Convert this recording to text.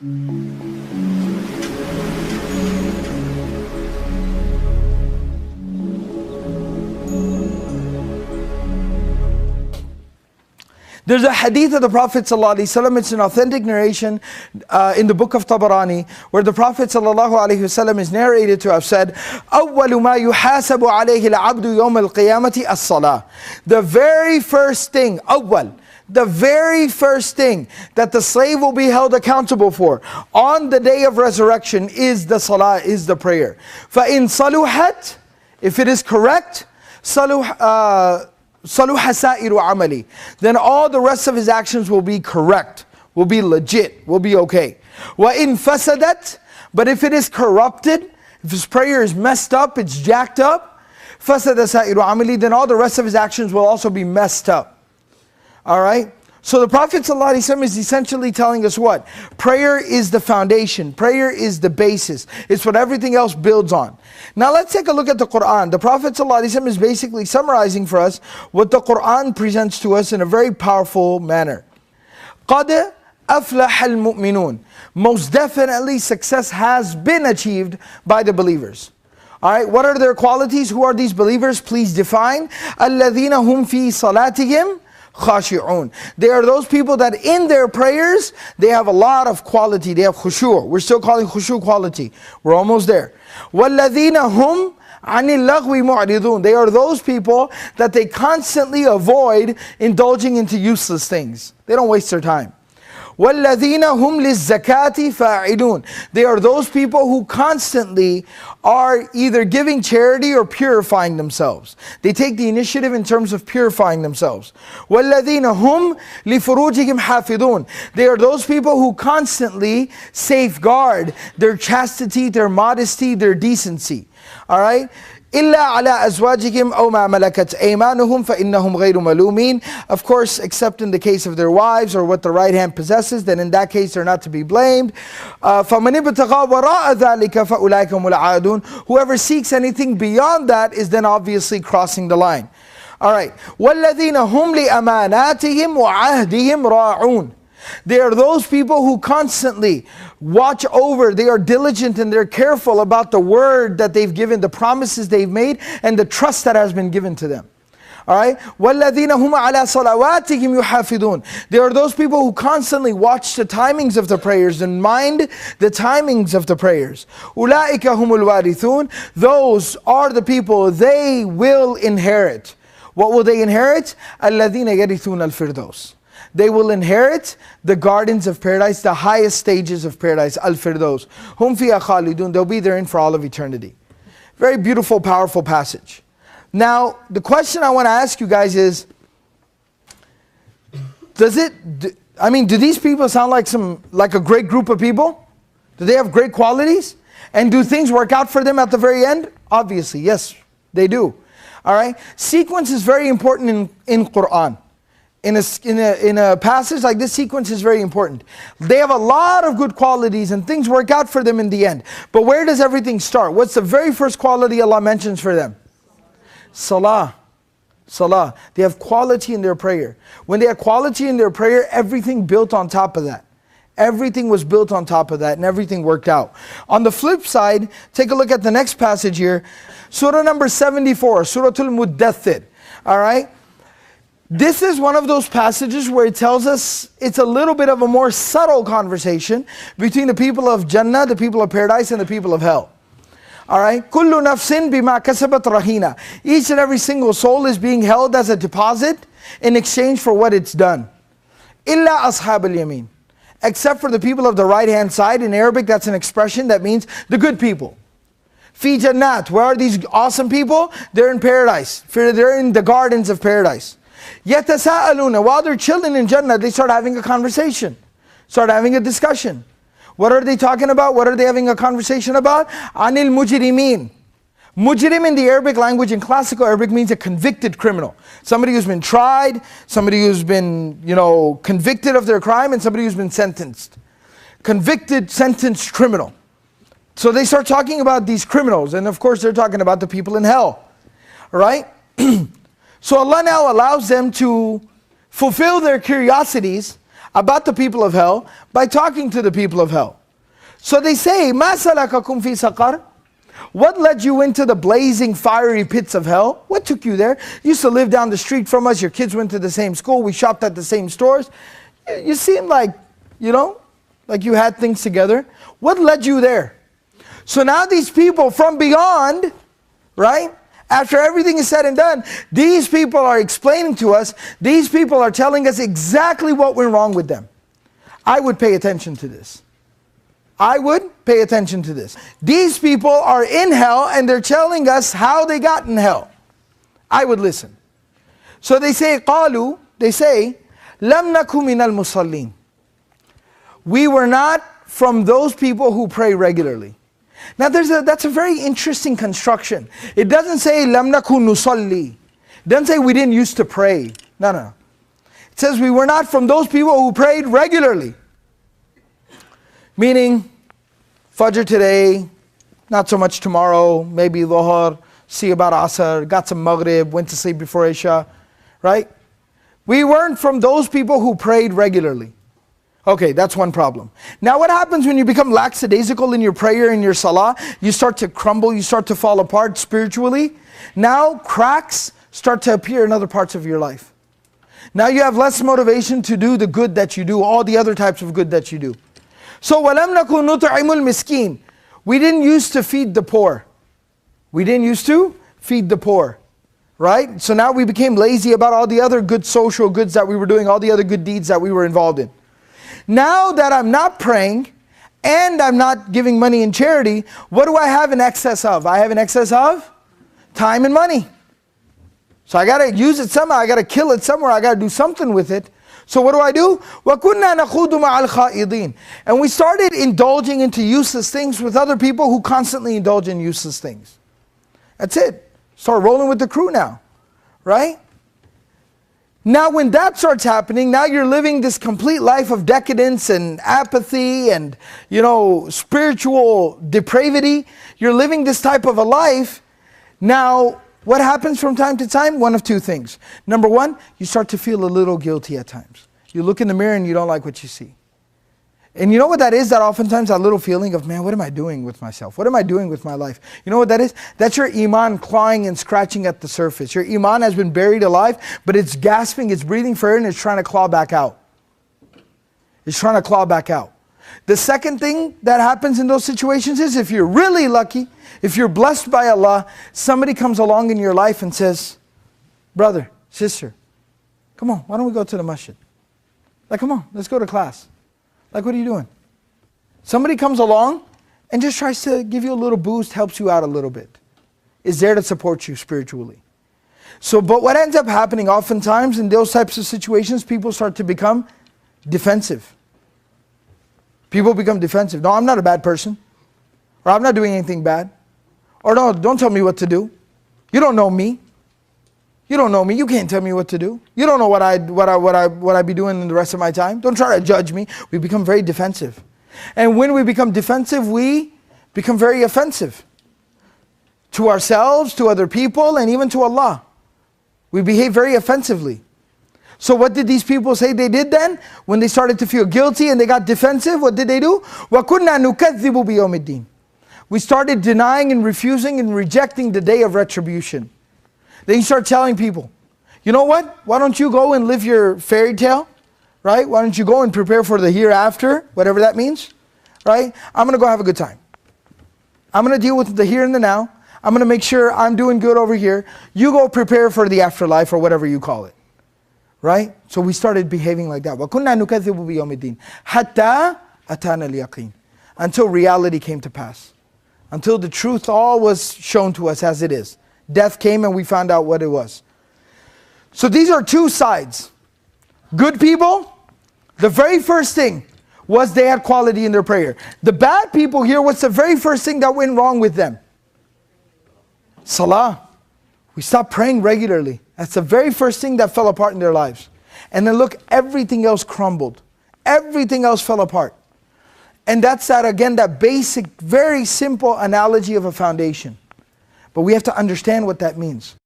There's a hadith of the Prophet ﷺ, it's an authentic narration in the book of Tabarani, where the Prophet ﷺ is narrated to have said, أَوَّلُ مَا يُحَاسَبُ عَلَيْهِ الْعَبْدُ يَوْمَ الْقِيَامَةِ الصَّلَاةِ. The very first thing, أول, the very first thing that the slave will be held accountable for on the day of resurrection is the salah, is the prayer. فَإِن صَلُحَتْ, if it is correct, صَلُحَ سَائِرُ عَمَلِي, then all the rest of his actions will be correct, will be legit, will be okay. وَإِن فَسَدَتْ, but if it is corrupted, if his prayer is messed up, it's jacked up, فَسَدَ سَائِرُ عَمَلِي, then all the rest of his actions will also be messed up. Alright? So the Prophet ﷺ is essentially telling us what? Prayer is the foundation. Prayer is the basis. It's what everything else builds on. Now let's take a look at the Quran. The Prophet ﷺ is basically summarizing for us what the Quran presents to us in a very powerful manner. قَدْ أَفْلَحَ الْمُؤْمِنُونَ. Most definitely success has been achieved by the believers. Alright, what are their qualities? Who are these believers? Please define. الَّذِينَ هُمْ فِي صَلَاتِهِمْ khashi'un. They are those people that in their prayers, they have a lot of quality. They have khushu'. We're still calling khushu' quality. We're almost there. وَالَّذِينَ هُمْ عَنِ اللَّغْوِ مُعْرِضُونَ. They are those people that they constantly avoid indulging into useless things. They don't waste their time. وَالَّذِينَ هُمْ لِلزَّكَاةِ فَاعِلُونَ. They are those people who constantly are either giving charity or purifying themselves. They take the initiative in terms of purifying themselves. وَالَّذِينَ هُمْ لِفُرُوجِهِمْ حَافِظُونَ. They are those people who constantly safeguard their chastity, their modesty, their decency. Alright? إِلَّا عَلَىٰ أَزْوَاجِهِمْ أَوْ مَا مَلَكَتْ أَيْمَانُهُمْ فَإِنَّهُمْ غَيْرُ مَلُومِينَ. Of course, except in the case of their wives or what the right hand possesses, then in that case they're not to be blamed. فَمَنِ ابْتَغَىٰ وَرَاءَ ذَلِكَ فَأُولَٰئِكَ هُمُ الْعَادُونَ. Whoever seeks anything beyond that is then obviously crossing the line. Alright. وَالَّذِينَ هُمْ لِأَمَانَاتِهِمْ وَعَهْدِهِمْ رَاعُونَ. They are those people who constantly watch over, they are diligent and they're careful about the word that they've given, the promises they've made, and the trust that has been given to them. Alright? وَالَّذِينَ هُمْ عَلَىٰ صَلَوَاتِهِمْ يُحَافِظُونَ. They are those people who constantly watch the timings of the prayers and mind the timings of the prayers. أُولَٰئِكَ هُمُ الْوَارِثُونَ. Those are the people, they will inherit. What will they inherit? الَّذِينَ يَرِثُونَ الْفِرْدَوْسِ. They will inherit the gardens of paradise, the highest stages of paradise, Al-Firdaus. Hum fiha khalidun. They'll be therein for all of eternity. Very beautiful, powerful passage. Now, the question I want to ask you guys is, do these people sound like a great group of people? Do they have great qualities? And do things work out for them at the very end? Obviously, yes, they do. Alright? Sequence is very important in Quran. In a passage like this, sequence is very important. They have a lot of good qualities and things work out for them in the end. But where does everything start? What's the very first quality Allah mentions for them? Salah. Salah. They have quality in their prayer. When they have quality in their prayer, everything built on top of that. Everything was built on top of that and everything worked out. On the flip side, take a look at the next passage here. Surah number 74, Surah Al-Muddathir. Alright? This is one of those passages where it tells us it's a little bit of a more subtle conversation between the people of Jannah, the people of paradise, and the people of hell. Alright? كُلُّ نَفْسٍ بِمَا كَسَبَتْ رَهِينَ. Each and every single soul is being held as a deposit in exchange for what it's done. إِلَّا أَصْحَابَ الْيَمِينَ. Except for the people of the right hand side. In Arabic, that's an expression that means the good people. Fi Jannat. Where are these awesome people? They're in paradise. They're in the gardens of paradise. يَتَسَاءَلُونَ. While they're chilling in Jannah, they start having a conversation. Start having a discussion. What are they talking about? What are they having a conversation about? عَنِ الْمُجْرِمِينَ. Mujrim in the Arabic language, in classical Arabic, means a convicted criminal. Somebody who's been tried, somebody who's been, convicted of their crime, and somebody who's been sentenced. Convicted, sentenced criminal. So they start talking about these criminals, and of course they're talking about the people in hell. Right? So Allah now allows them to fulfill their curiosities about the people of hell by talking to the people of hell. So they say, مَا سَلَكَكُمْ فِي سَقَرٍ? What led you into the blazing fiery pits of hell? What took you there? You used to live down the street from us, your kids went to the same school, we shopped at the same stores. You seemed like, like you had things together. What led you there? So now these people from beyond, right? After everything is said and done, these people are explaining to us, these people are telling us exactly what went wrong with them. I would pay attention to this. I would pay attention to this. These people are in hell and they're telling us how they got in hell. I would listen. So they say, قالوا, they say, لم نكن من المصلين. We were not from those people who pray regularly. Now that's a very interesting construction. It doesn't say لم نكن نصلي. It doesn't say we didn't used to pray. No. It says we were not from those people who prayed regularly. Meaning, Fajr today, not so much tomorrow, maybe Dhuhr, see about Asr, got some Maghrib, went to sleep before Isha, right? We weren't from those people who prayed regularly. Okay, that's one problem. Now what happens when you become lackadaisical in your prayer, in your salah? You start to crumble, you start to fall apart spiritually. Now cracks start to appear in other parts of your life. Now you have less motivation to do the good that you do, all the other types of good that you do. So وَلَمْ نَكُنْ نُطْعِمُ الْمِسْكِينَ. We didn't used to feed the poor. We didn't used to feed the poor. Right? So now we became lazy about all the other good social goods that we were doing, all the other good deeds that we were involved in. Now that I'm not praying and I'm not giving money in charity, what do I have in excess of? I have an excess of time and money. So I got to use it somehow, I got to kill it somewhere, I got to do something with it. So what do? وَكُنَّا نَخُوضُ مَعَ الْخَائِضِينَ. And we started indulging into useless things with other people who constantly indulge in useless things. That's it. Start rolling with the crew now, right? Now when that starts happening, now you're living this complete life of decadence and apathy and, spiritual depravity. You're living this type of a life. Now, what happens from time to time? One of two things. Number one, you start to feel a little guilty at times. You look in the mirror and you don't like what you see. And you know what that is? That oftentimes that little feeling of, man, what am I doing with myself? What am I doing with my life? You know what that is? That's your Iman clawing and scratching at the surface. Your Iman has been buried alive, but it's gasping, it's breathing for air, and it's trying to claw back out. It's trying to claw back out. The second thing that happens in those situations is, if you're really lucky, if you're blessed by Allah, somebody comes along in your life and says, brother, sister, come on, why don't we go to the masjid? Like, come on, let's go to class. Like, what are you doing? Somebody comes along and just tries to give you a little boost, helps you out a little bit. Is there to support you spiritually. So, but what ends up happening oftentimes in those types of situations, people start to become defensive. People become defensive. No, I'm not a bad person. Or I'm not doing anything bad. Or no, don't tell me what to do. You don't know me. You don't know me. You can't tell me what to do. You don't know what I be doing in the rest of my time. Don't try to judge me. We become very defensive. And when we become defensive, we become very offensive. To ourselves, to other people, and even to Allah. We behave very offensively. So what did these people say they did then? When they started to feel guilty and they got defensive, what did they do? وَكُنَّا نُكَذِّبُ بِيَوْمِ الدِّينِ. We started denying and refusing and rejecting the day of retribution. Then you start telling people, you know what? Why don't you go and live your fairy tale? Right? Why don't you go and prepare for the hereafter? Whatever that means. Right? I'm going to go have a good time. I'm going to deal with the here and the now. I'm going to make sure I'm doing good over here. You go prepare for the afterlife or whatever you call it. Right? So we started behaving like that. وَكُنَّا نُكَذِّبُ بِيَوْمِ الدِّينِ حَتَّى أَتَانَا الْيَقِينَ. Until reality came to pass. Until the truth all was shown to us as it is. Death came and we found out what it was. So these are two sides. Good people, the very first thing was they had quality in their prayer. The bad people here, what's the very first thing that went wrong with them? Salah. We stopped praying regularly. That's the very first thing that fell apart in their lives. And then look, everything else crumbled. Everything else fell apart. And that's that basic, very simple analogy of a foundation. But we have to understand what that means.